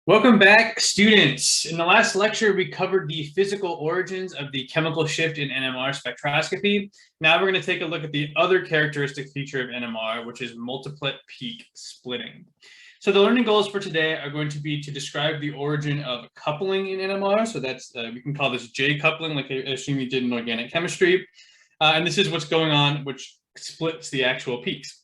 Welcome back, students. In the last lecture, we covered the physical origins of the chemical shift in NMR spectroscopy. Now we're going to take a look at the other characteristic feature of NMR, which is multiplet peak splitting. So the learning goals for today are going to be to describe the origin of coupling in NMR. So that's, we can call this J coupling, like I assume you did in organic chemistry. And this is what's going on, which splits the actual peaks.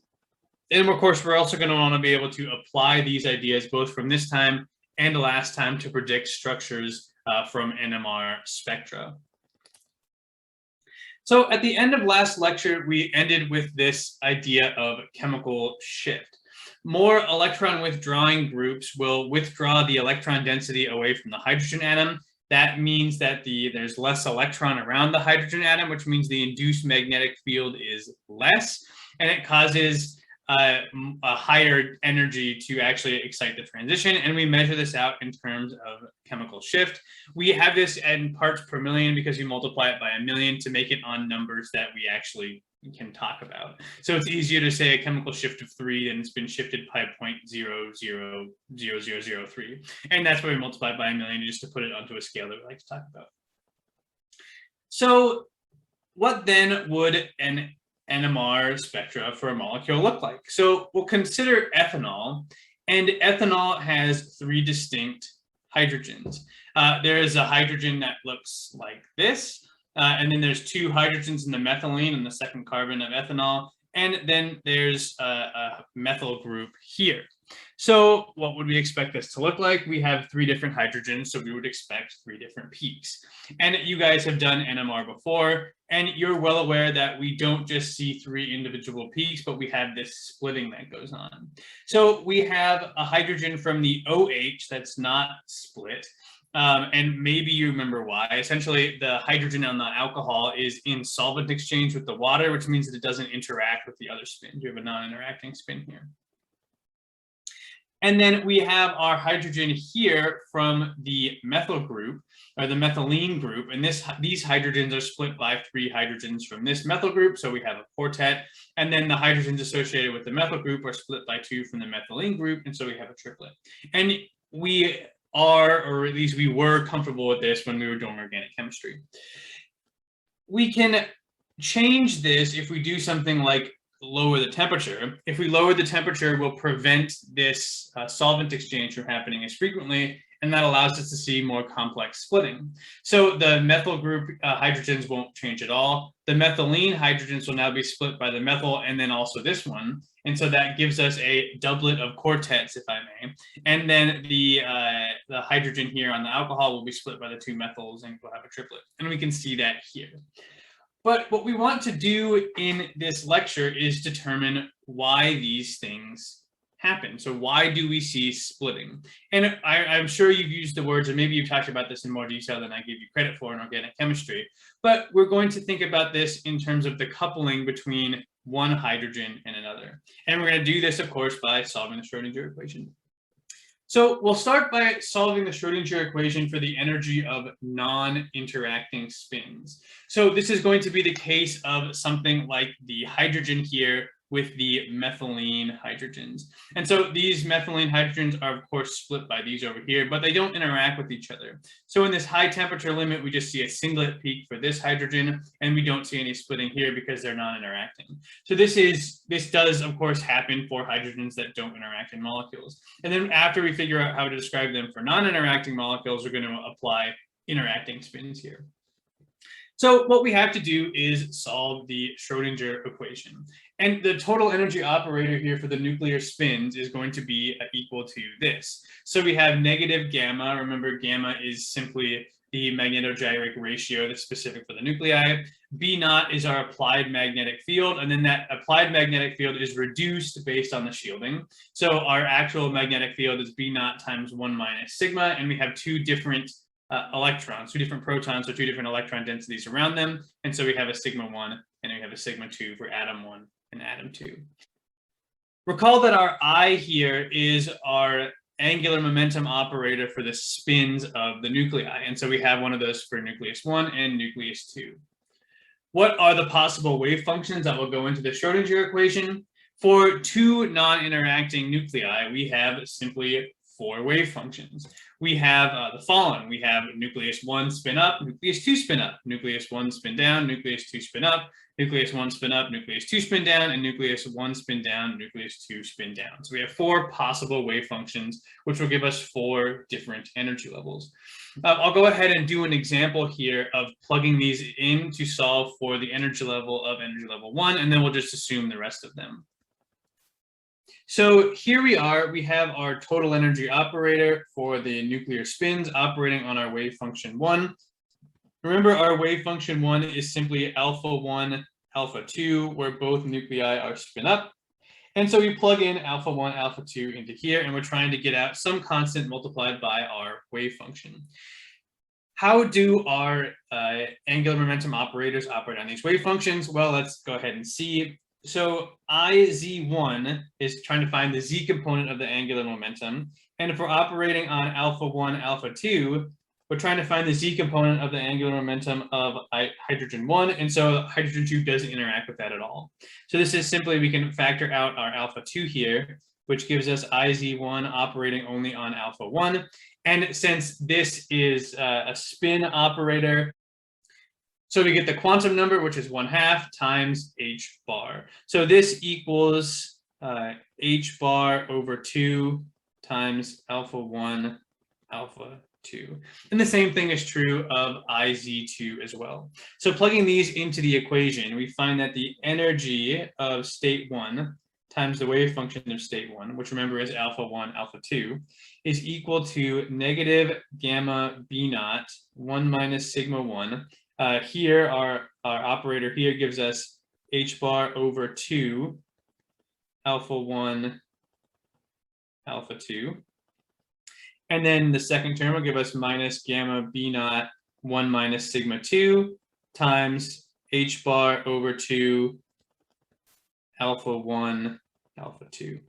And of course, we're also going to want to be able to apply these ideas both from this time and last time to predict structures from NMR spectra. So at the end of last lecture, we ended with this idea of chemical shift. More electron withdrawing groups will withdraw the electron density away from the hydrogen atom. That means that there's less electron around the hydrogen atom, which means the induced magnetic field is less, and it causes a higher energy to actually excite the transition. And we measure this out in terms of chemical shift. We have this in parts per million because we multiply it by a million to make it on numbers that we actually can talk about. So it's easier to say a chemical shift of 3 than it's been shifted by 0.000003. And that's why we multiply by a million, just to put it onto a scale that we like to talk about. So what then would an NMR spectra for a molecule look like? So we'll consider ethanol, and ethanol has 3 distinct hydrogens. There is a hydrogen that looks like this, and then there's 2 hydrogens in the methylene and the second carbon of ethanol, and then there's a methyl group here. So what would we expect this to look like? We have 3 different hydrogens, so we would expect 3 different peaks. And you guys have done NMR before, and you're well aware that we don't just see 3 individual peaks, but we have this splitting that goes on. So we have a hydrogen from the OH that's not split, and maybe you remember why. Essentially, the hydrogen on the alcohol is in solvent exchange with the water, which means that it doesn't interact with the other spin. You have a non-interacting spin here. And then we have our hydrogen here from the methyl group, or the methylene group. And these hydrogens are split by 3 hydrogens from this methyl group. So we have a quartet. And then the hydrogens associated with the methyl group are split by 2 from the methylene group. And so we have a triplet. And we are, or at least we were comfortable with this when we were doing organic chemistry. We can change this if we do something like lower the temperature. If we lower the temperature, we'll prevent this solvent exchange from happening as frequently, and that allows us to see more complex splitting. So the methyl group hydrogens won't change at all. The methylene hydrogens will now be split by the methyl and then also this one. And so that gives us a doublet of quartets, if I may. And then the hydrogen here on the alcohol will be split by the 2 methyls, and we'll have a triplet. And we can see that here. But what we want to do in this lecture is determine why these things happen. So why do we see splitting? And I'm sure you've used the words, or maybe you've talked about this in more detail than I give you credit for in organic chemistry, but we're going to think about this in terms of the coupling between one hydrogen and another. And we're going to do this, of course, by solving the Schrodinger equation. So we'll start by solving the Schrodinger equation for the energy of non-interacting spins. So this is going to be the case of something like the hydrogen here with the methylene hydrogens. And so these methylene hydrogens are, of course, split by these over here, but they don't interact with each other. So in this high temperature limit, we just see a singlet peak for this hydrogen, and we don't see any splitting here because they're not interacting. So this does, of course, happen for hydrogens that don't interact in molecules. And then after we figure out how to describe them for non-interacting molecules, we're going to apply interacting spins here. So what we have to do is solve the Schrodinger equation. And the total energy operator here for the nuclear spins is going to be equal to this. So we have negative gamma. Remember, gamma is simply the magnetogyric ratio that's specific for the nuclei. B naught is our applied magnetic field, and then that applied magnetic field is reduced based on the shielding. So our actual magnetic field is B naught times 1 minus sigma, and we have 2 different electrons, 2 different protons, or 2 different electron densities around them. And so we have a sigma 1 and we have a sigma 2 for atom 1 and atom 2. Recall that our I here is our angular momentum operator for the spins of the nuclei. And so we have one of those for nucleus 1 and nucleus 2. What are the possible wave functions that will go into the Schrodinger equation? For 2 non-interacting nuclei, we have simply 4 wave functions. We have the following. We have nucleus 1 spin up, nucleus 2 spin up, nucleus 1 spin down, nucleus 2 spin up, nucleus 1 spin up, nucleus 2 spin down, and nucleus 1 spin down, nucleus 2 spin down. So we have 4 possible wave functions, which will give us 4 different energy levels. I'll go ahead and do an example here of plugging these in to solve for the energy level of energy level 1, and then we'll just assume the rest of them. So here we are, we have our total energy operator for the nuclear spins operating on our wave function 1. Remember, our wave function 1 is simply alpha 1, alpha 2, where both nuclei are spin up. And so we plug in alpha 1, alpha 2 into here, and we're trying to get out some constant multiplied by our wave function. How do our angular momentum operators operate on these wave functions? Well, let's go ahead and see. So IZ1 is trying to find the z component of the angular momentum. And if we're operating on alpha 1, alpha 2, we're trying to find the z component of the angular momentum of hydrogen 1. And so hydrogen 2 doesn't interact with that at all. So this is simply, we can factor out our alpha 2 here, which gives us IZ1 operating only on alpha 1. And since this is a spin operator, so we get the quantum number, which is 1/2 times h bar. So this equals h bar over 2 times alpha 1, alpha 2. And the same thing is true of IZ2 as well. So plugging these into the equation, we find that the energy of state 1 times the wave function of state 1, which remember is alpha 1, alpha 2, is equal to negative gamma b naught 1 minus sigma 1. Here, our operator here gives us h bar over 2, alpha 1, alpha 2. And then the second term will give us minus gamma b naught 1 minus sigma 2 times h bar over 2, alpha 1, alpha 2.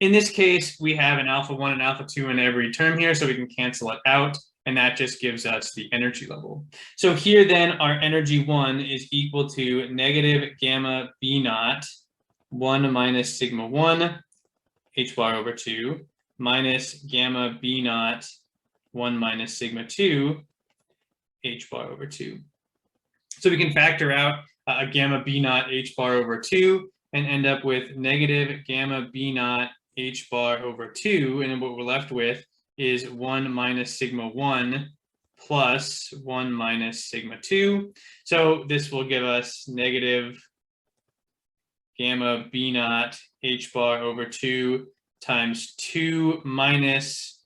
In this case, we have an alpha 1 and alpha 2 in every term here, so we can cancel it out. And that just gives us the energy level. So here then our energy 1 is equal to negative gamma b naught 1 minus sigma 1 h bar over 2 minus gamma b naught 1 minus sigma 2 h bar over 2. So we can factor out a gamma b naught h bar over 2 and end up with negative gamma b naught h bar over 2. And then what we're left with is 1 minus sigma 1 plus 1 minus sigma 2. So this will give us negative gamma b naught h bar over 2 times 2 minus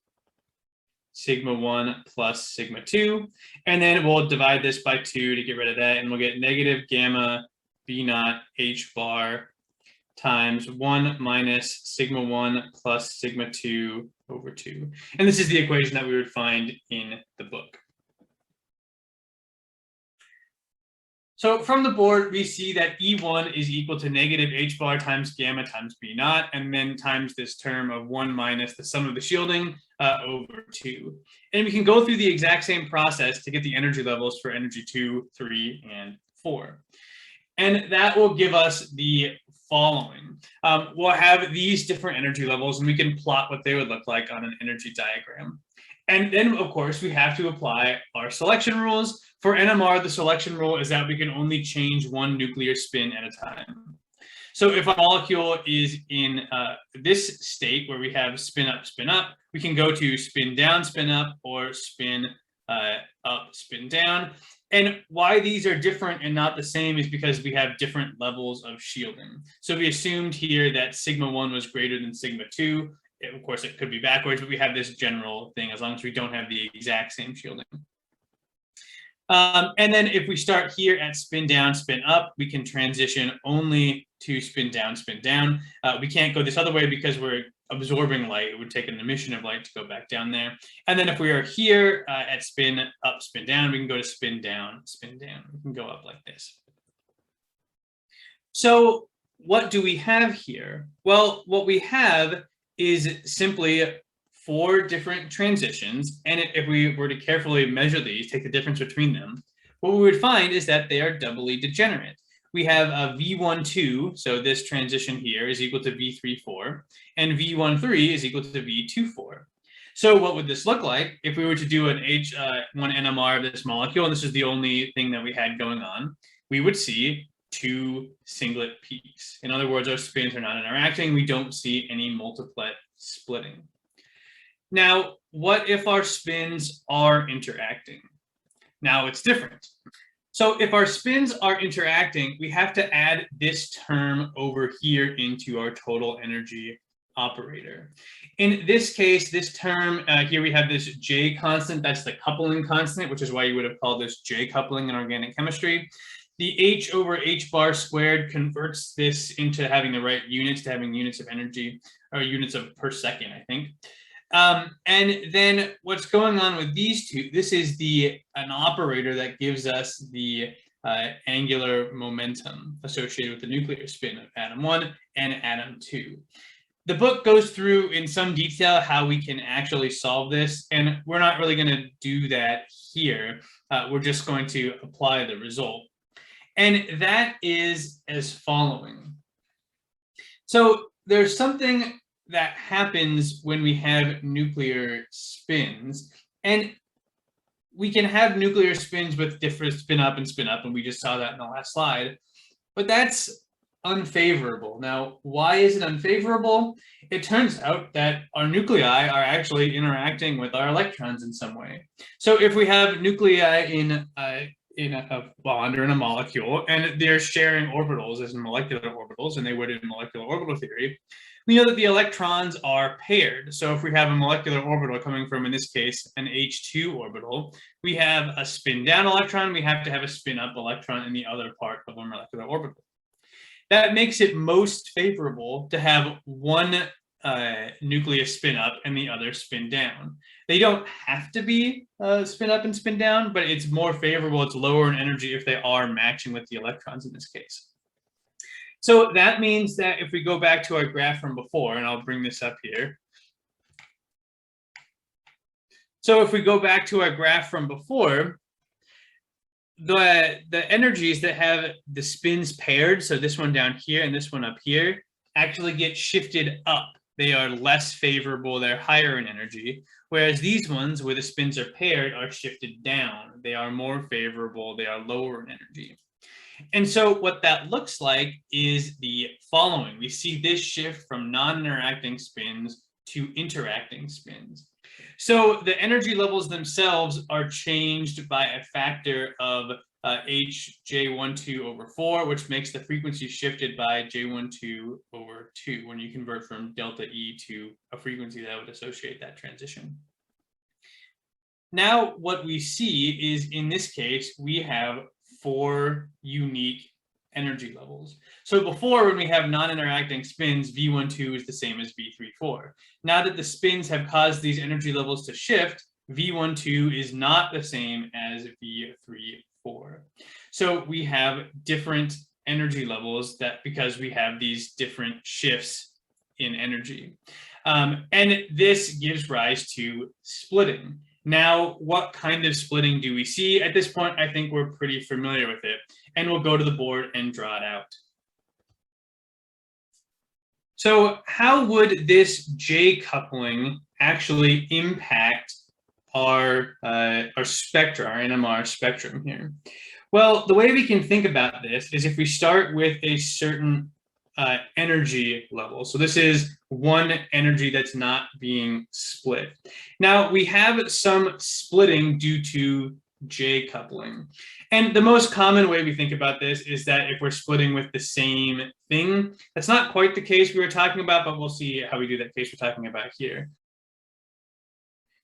sigma 1 plus sigma 2. And then we'll divide this by 2 to get rid of that, and we'll get negative gamma b naught h bar times 1 minus sigma 1 plus sigma 2 over 2. And this is the equation that we would find in the book. So from the board, we see that E1 is equal to negative h bar times gamma times b naught, and then times this term of 1 minus the sum of the shielding over 2. And we can go through the exact same process to get the energy levels for energy 2, 3, and 4. And that will give us the following. We'll have these different energy levels, and we can plot what they would look like on an energy diagram. And then, of course, we have to apply our selection rules. For NMR, the selection rule is that we can only change one nuclear spin at a time. So if a molecule is in this state where we have spin up, we can go to spin down, spin up, or spin up, spin down. And why these are different and not the same is because we have different levels of shielding. So we assumed here that sigma 1 was greater than sigma 2. Of course, it could be backwards, but we have this general thing as long as we don't have the exact same shielding. And then if we start here at spin down, spin up, we can transition only to spin down, spin down. We can't go this other way because we're absorbing light. It would take an emission of light to go back down there. And then if we are here at spin up, spin down, we can go to spin down, spin down. We can go up like this. So what do we have here? Well, what we have is simply 4 different transitions. And if we were to carefully measure these, take the difference between them, what we would find is that they are doubly degenerate. we have a V12, so this transition here is equal to V34, and V13 is equal to V24. So what would this look like if we were to do an H1 NMR of this molecule, and this is the only thing that we had going on? We would see two singlet peaks. In other words, our spins are not interacting. We don't see any multiplet splitting. Now, what if our spins are interacting? Now it's different. So if our spins are interacting, we have to add this term over here into our total energy operator. In this case, this term, here we have this J constant, that's the coupling constant, which is why you would have called this J coupling in organic chemistry. The H over H bar squared converts this into having the right units, to having units of energy, or units of per second, I think. And then what's going on with these two, this is an operator that gives us the angular momentum associated with the nuclear spin of atom 1 and atom 2. The book goes through in some detail how we can actually solve this, and we're not really going to do that here. We're just going to apply the result. And that is as following. So there's something that happens when we have nuclear spins, and we can have nuclear spins with different spin up, and we just saw that in the last slide, but that's unfavorable. Now, why is it unfavorable? It turns out that our nuclei are actually interacting with our electrons in some way. So if we have nuclei in a bond or in a molecule, and they're sharing orbitals as in molecular orbitals, and they would in molecular orbital theory, we know that the electrons are paired. So if we have a molecular orbital coming from, in this case, an H2 orbital, we have a spin down electron, we have to have a spin up electron in the other part of a molecular orbital. That makes it most favorable to have one nucleus spin up and the other spin down. They don't have to be spin up and spin down, but it's more favorable, it's lower in energy if they are matching with the electrons in this case. So that means that if we go back to our graph from before, and I'll bring this up here. So if we go back to our graph from before, the energies that have the spins paired, so this one down here and this one up here, actually get shifted up. They are less favorable, they're higher in energy, whereas these ones where the spins are paired are shifted down. They are more favorable, they are lower in energy. And so what that looks like is the following. We see this shift from non-interacting spins to interacting spins. So the energy levels themselves are changed by a factor of Hj12 over 4, which makes the frequency shifted by J12 over 2 when you convert from delta E to a frequency that would associate that transition. Now what we see is, in this case, we have 4 unique energy levels. So before, when we have non-interacting spins, V12 is the same as V34. Now that the spins have caused these energy levels to shift, V12 is not the same as V34. So we have different energy levels because we have these different shifts in energy. And this gives rise to splitting. Now, what kind of splitting do we see? At this point, I think we're pretty familiar with it, and we'll go to the board and draw it out. So how would this J coupling actually impact our spectra, our NMR spectrum here? Well, the way we can think about this is if we start with a certain energy level. So this is one energy that's not being split. Now we have some splitting due to J coupling. And the most common way we think about this is that if we're splitting with the same thing, that's not quite the case we were talking about, but we'll see how we do that case we're talking about here.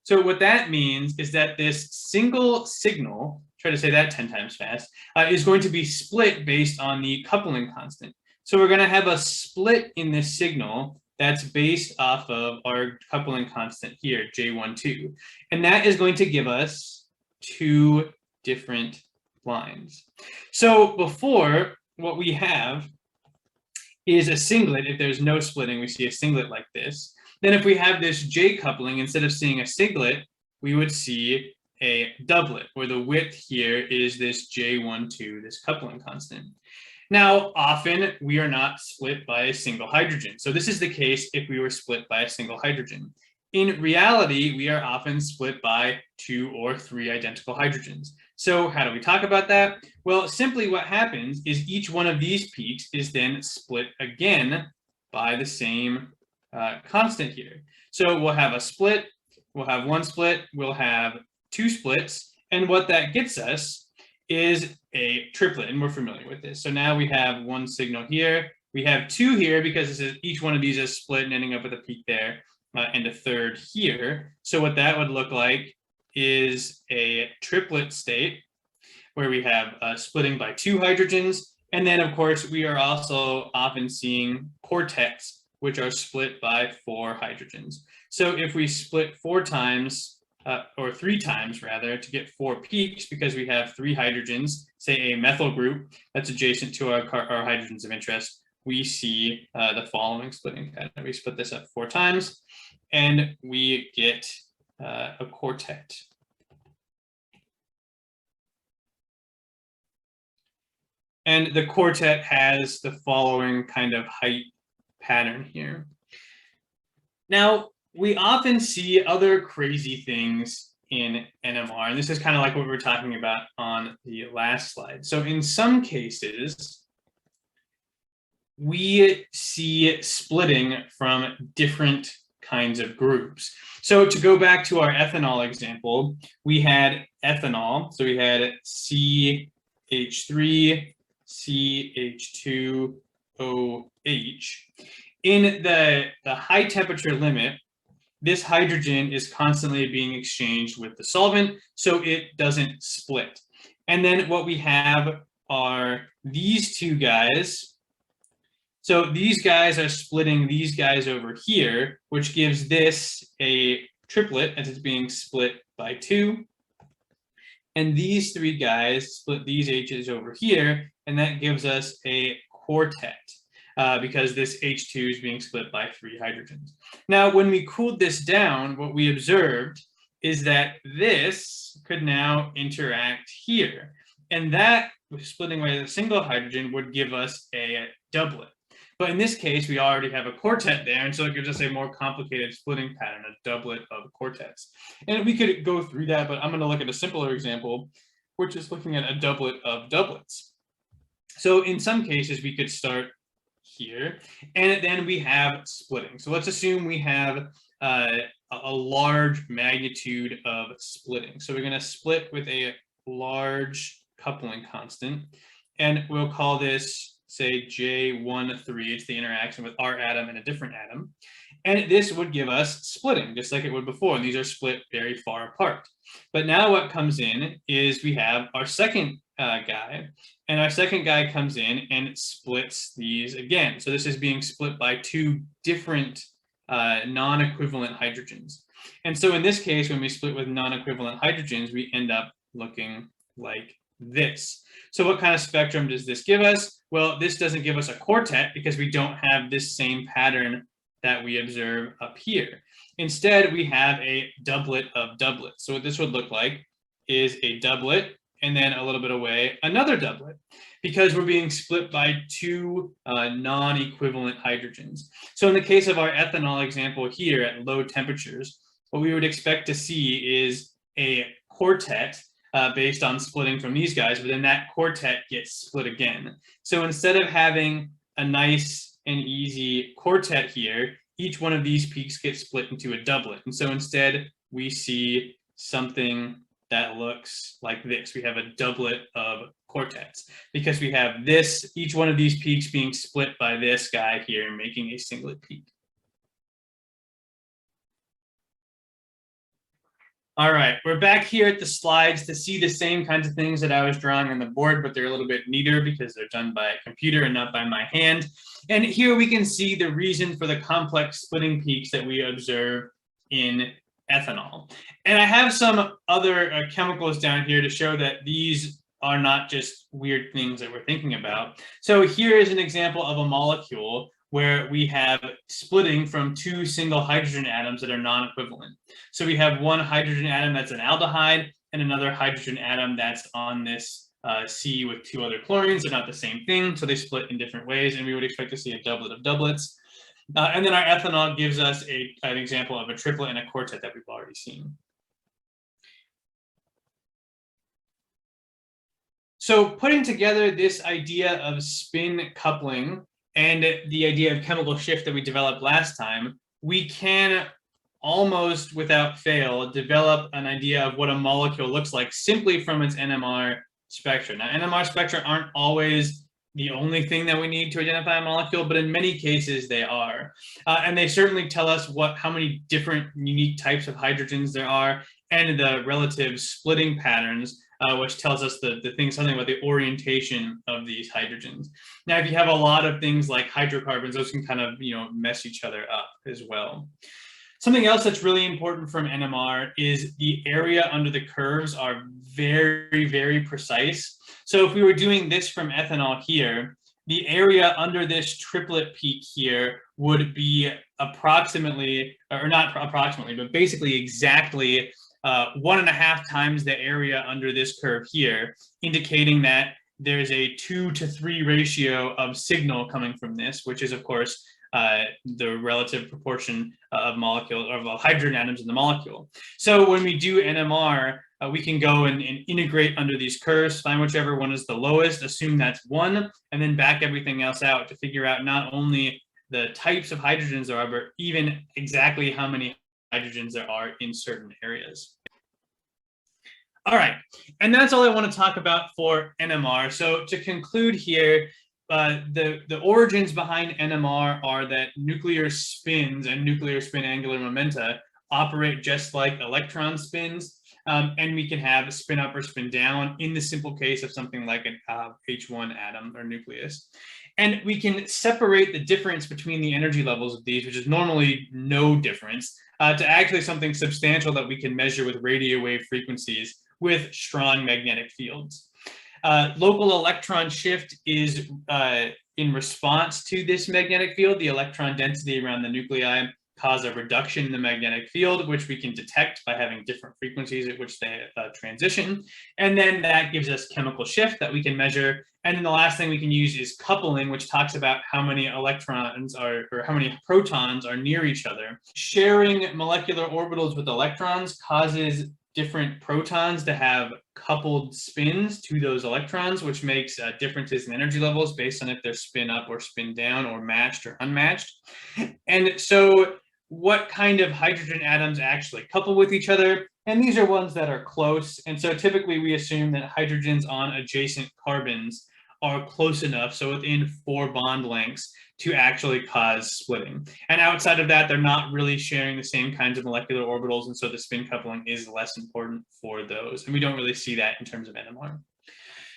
So what that means is that this single signal, try to say that 10 times fast, is going to be split based on the coupling constant. So we're going to have a split in this signal that's based off of our coupling constant here, J12. And that is going to give us 2 different lines. So before, what we have is a singlet. If there's no splitting, we see a singlet like this. Then if we have this J coupling, instead of seeing a singlet, we would see a doublet, where the width here is this J12, this coupling constant. Now, often we are not split by a single hydrogen. So this is the case if we were split by a single hydrogen. In reality, we are often split by 2 or 3 identical hydrogens. So how do we talk about that? Well, simply what happens is each one of these peaks is then split again by the same constant here. So we'll have a split, we'll have 1 split, we'll have 2 splits, and what that gets us is a triplet, and we're familiar with this. So now we have 1 signal here, we have 2 here because this is, each one of these is split and ending up with a peak there, and a third here. So what that would look like is a triplet state where we have splitting by 2 hydrogens. And then, of course, we are also often seeing quartets, which are split by 4 hydrogens. So if we split 4 times, or 3 times rather, to get 4 peaks, because we have 3 hydrogens, say a methyl group that's adjacent to our hydrogens of interest, we see the following splitting pattern. We split this up 4 times, and we get a quartet. And the quartet has the following kind of height pattern here. Now, we often see other crazy things in NMR, and this is kind of like what we were talking about on the last slide. So in some cases, we see splitting from different kinds of groups. So to go back to our ethanol example, we had ethanol, so we had CH3, CH2OH. In the high temperature limit, this hydrogen is constantly being exchanged with the solvent, so it doesn't split. And then what we have are these 2 guys. So these guys are splitting these guys over here, which gives this a triplet as it's being split by 2. And these 3 guys split these H's over here, and that gives us a quartet because this H2 is being split by 3 hydrogens. Now, when we cooled this down, what we observed is that this could now interact here. And that, splitting by a single hydrogen, would give us a doublet. But in this case, we already have a quartet there, and so it gives us a more complicated splitting pattern, a doublet of quartets. And we could go through that, but I'm going to look at a simpler example, which is looking at a doublet of doublets. So in some cases, we could start here, and then we have splitting. So let's assume we have a large magnitude of splitting. So we're going to split with a large coupling constant, and we'll call this, say, J13. It's the interaction with our atom and a different atom. And this would give us splitting, just like it would before. And these are split very far apart. But now what comes in is we have our second guy. And our second guy comes in and splits these again. So this is being split by 2 different non-equivalent hydrogens. And so in this case, when we split with non-equivalent hydrogens, we end up looking like this. So what kind of spectrum does this give us? Well, this doesn't give us a quartet because we don't have this same pattern that we observe up here. Instead, we have a doublet of doublets. So what this would look like is a doublet, and then a little bit away, another doublet, because we're being split by 2 non-equivalent hydrogens. So in the case of our ethanol example here at low temperatures, what we would expect to see is a quartet based on splitting from these guys, but then that quartet gets split again. So instead of having a nice and easy quartet here, each one of these peaks gets split into a doublet. And so instead, we see something that looks like this. We have a doublet of quartets because we have this, each one of these peaks being split by this guy here, making a singlet peak. All right, we're back here at the slides to see the same kinds of things that I was drawing on the board, but they're a little bit neater because they're done by a computer and not by my hand. And here we can see the reason for the complex splitting peaks that we observe in ethanol. And I have some other chemicals down here to show that these are not just weird things that we're thinking about. So here is an example of a molecule where we have splitting from 2 single hydrogen atoms that are non-equivalent. So we have one hydrogen atom that's an aldehyde and another hydrogen atom that's on this C with 2 other chlorines. They're not the same thing, so they split in different ways, and we would expect to see a doublet of doublets. And then our ethanol gives us an example of a triplet and a quartet that we've already seen. So putting together this idea of spin coupling and the idea of chemical shift that we developed last time, we can almost without fail develop an idea of what a molecule looks like simply from its NMR spectra. Now, NMR spectra aren't always the only thing that we need to identify a molecule, but in many cases they are. And they certainly tell us how many different unique types of hydrogens there are and the relative splitting patterns, which tells us something about the orientation of these hydrogens. Now, if you have a lot of things like hydrocarbons, those can kind of mess each other up as well. Something else that's really important from NMR is the area under the curves are very, very precise. So if we were doing this from ethanol here, the area under this triplet peak here would be approximately, or not approximately, but basically exactly 1.5 times the area under this curve here, indicating that there's a 2 to 3 ratio of signal coming from this, which is, of course, the relative proportion of hydrogen atoms in the molecule. So when we do NMR, we can go and integrate under these curves, find whichever one is the lowest, assume that's 1, and then back everything else out to figure out not only the types of hydrogens there are, but even exactly how many hydrogens there are in certain areas. All right, and that's all I want to talk about for NMR. So to conclude here, the origins behind NMR are that nuclear spins and nuclear spin angular momenta operate just like electron spins, and we can have spin up or spin down in the simple case of something like an H1 atom or nucleus. And we can separate the difference between the energy levels of these, which is normally no difference, to actually something substantial that we can measure with radio wave frequencies with strong magnetic fields. Local electron shift is in response to this magnetic field. The electron density around the nuclei cause a reduction in the magnetic field, which we can detect by having different frequencies at which they transition. And then that gives us chemical shift that we can measure. And then the last thing we can use is coupling, which talks about how many electrons or how many protons are near each other. Sharing molecular orbitals with electrons causes different protons to have coupled spins to those electrons, which makes differences in energy levels based on if they're spin up or spin down or matched or unmatched. And so what kind of hydrogen atoms actually couple with each other? And these are ones that are close. And so typically we assume that hydrogens on adjacent carbons are close enough, so within 4 bond lengths, to actually cause splitting. And outside of that, they're not really sharing the same kinds of molecular orbitals, and so the spin coupling is less important for those. And we don't really see that in terms of NMR.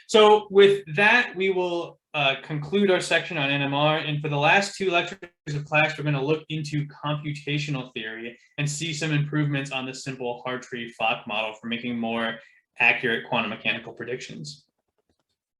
So with that, we will conclude our section on NMR. And for the last 2 lectures of class, we're going to look into computational theory and see some improvements on the simple Hartree-Fock model for making more accurate quantum mechanical predictions.